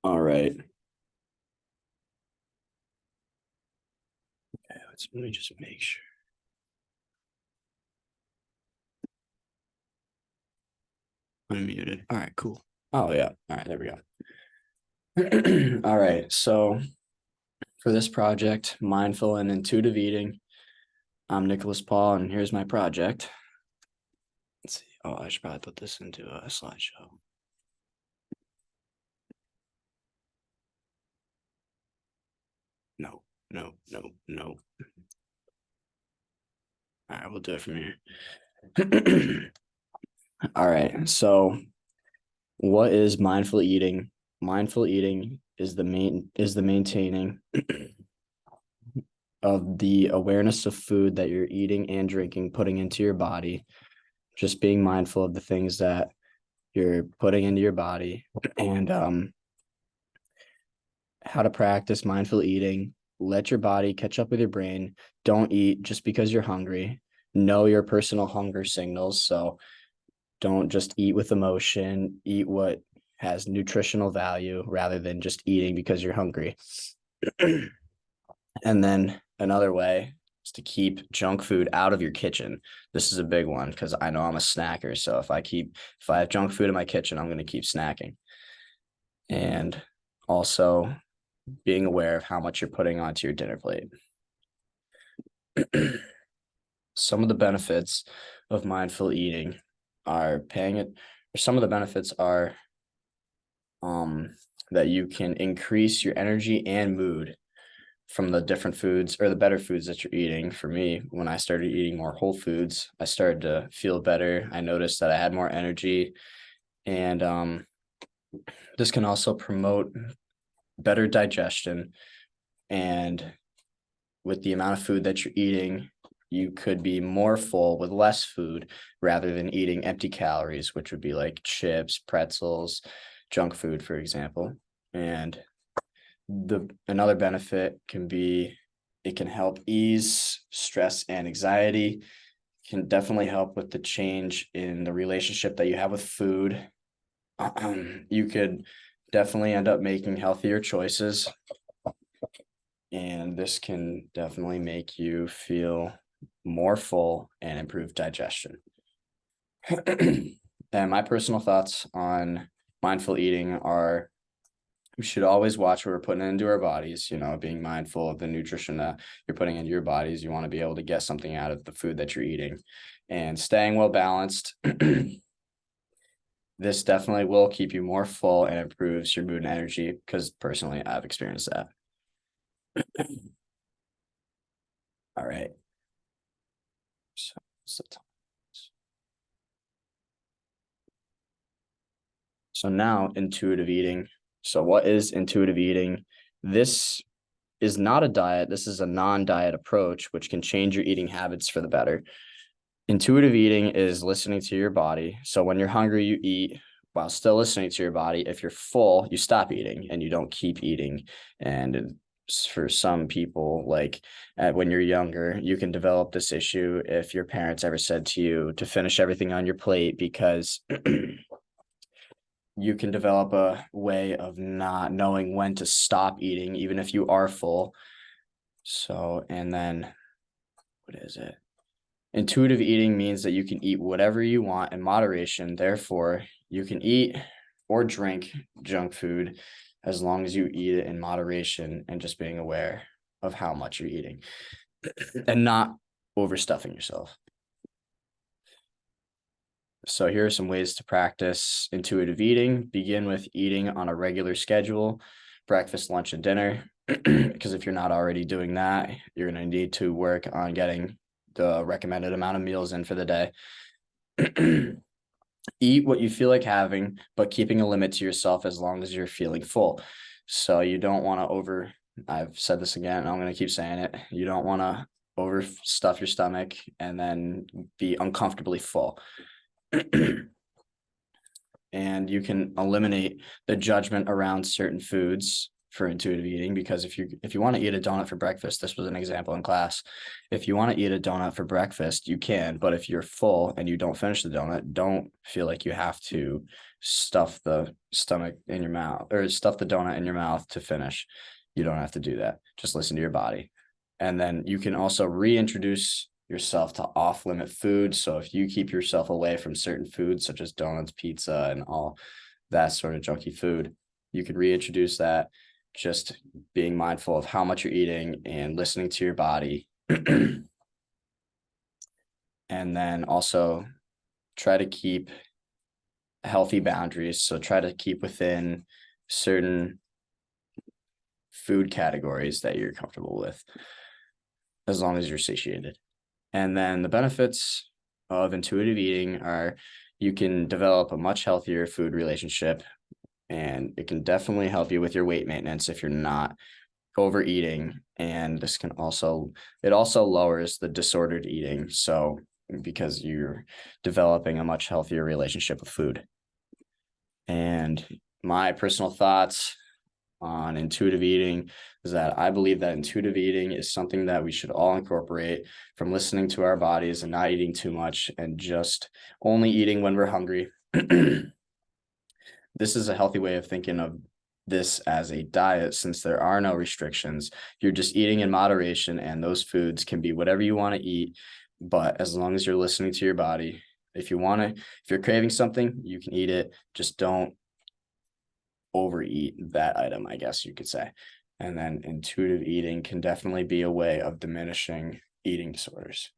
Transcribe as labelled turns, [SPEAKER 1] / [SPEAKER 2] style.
[SPEAKER 1] All right. Okay, let me just make sure. Unmuted. All right, cool. Oh yeah. All right, there we go. All right. So for this project, mindful and intuitive eating, I'm Nicholas Paul, and here's my project. Let's see. Oh, I should probably put this into a slideshow. No, no, no, no. All right, we'll do it from here. All right. So what is mindful eating? Mindful eating is the maintaining of the awareness of food that you're eating and drinking, putting into your body, just being mindful of the things that you're putting into your body, and how to practice mindful eating. Let your body catch up with your brain. Don't eat just because you're hungry. Know your personal hunger signals. So don't just eat with emotion, eat what has nutritional value rather than just eating because you're hungry. And then another way is to keep junk food out of your kitchen. This is a big one because I know I'm a snacker. So if I have junk food in my kitchen, I'm going to keep snacking. And also being aware of how much you're putting onto your dinner plate. Some of the benefits of mindful eating are some of the benefits are that you can increase your energy and mood from the different foods or the better foods that you're eating. For me, when I started eating more whole foods, I started to feel better. I noticed that I had more energy, and this can also promote better digestion. And with the amount of food that you're eating, you could be more full with less food rather than eating empty calories, which would be like chips, pretzels, junk food, for example. And another benefit can be it can help ease stress and anxiety, can definitely help with the change in the relationship that you have with food. You could definitely end up making healthier choices, and this can definitely make you feel more full and improve digestion. And my personal thoughts on mindful eating are we should always watch what we're putting into our bodies, being mindful of the nutrition that you're putting into your bodies. You want to be able to get something out of the food that you're eating and staying well balanced. This definitely will keep you more full and improves your mood and energy because personally, I've experienced that. All right. So now intuitive eating. So what is intuitive eating? This is not a diet. This is a non-diet approach, which can change your eating habits for the better. Intuitive eating is listening to your body. So when you're hungry, you eat while still listening to your body. If you're full, you stop eating and you don't keep eating. And for some people, like when you're younger, you can develop this issue if your parents ever said to you to finish everything on your plate because you can develop a way of not knowing when to stop eating, even if you are full. So, and then what is it? Intuitive eating means that you can eat whatever you want in moderation. Therefore, you can eat or drink junk food as long as you eat it in moderation and just being aware of how much you're eating and not overstuffing yourself. So here are some ways to practice intuitive eating. Begin with eating on a regular schedule, breakfast, lunch, and dinner. Because if you're not already doing that, you're going to need to work on getting the recommended amount of meals in for the day. Eat what you feel like having, but keeping a limit to yourself as long as you're feeling full. So you don't want to I've said this again, I'm going to keep saying it. You don't want to overstuff your stomach and then be uncomfortably full. And you can eliminate the judgment around certain foods for intuitive eating, because if you want to eat a donut for breakfast, this was an example in class. If you want to eat a donut for breakfast, you can, but if you're full and you don't finish the donut, don't feel like you have to stuff the stomach in your mouth or stuff the donut in your mouth to finish. You don't have to do that. Just listen to your body. And then you can also reintroduce yourself to off-limit foods. So if you keep yourself away from certain foods such as donuts, pizza, and all that sort of junky food, you could reintroduce that, just being mindful of how much you're eating and listening to your body. And then also try to keep healthy boundaries. So try to keep within certain food categories that you're comfortable with, as long as you're satiated. And then the benefits of intuitive eating are you can develop a much healthier food relationship, and it can definitely help you with your weight maintenance if you're not overeating. And this can also, it also lowers the disordered eating. So because you're developing a much healthier relationship with food. And my personal thoughts on intuitive eating is that I believe that intuitive eating is something that we should all incorporate, from listening to our bodies and not eating too much and just only eating when we're hungry. This is a healthy way of thinking of this as a diet, since there are no restrictions. You're just eating in moderation, and those foods can be whatever you want to eat, but as long as you're listening to your body. If you're craving something, you can eat it. Just don't overeat that item, I guess you could say. And then intuitive eating can definitely be a way of diminishing eating disorders.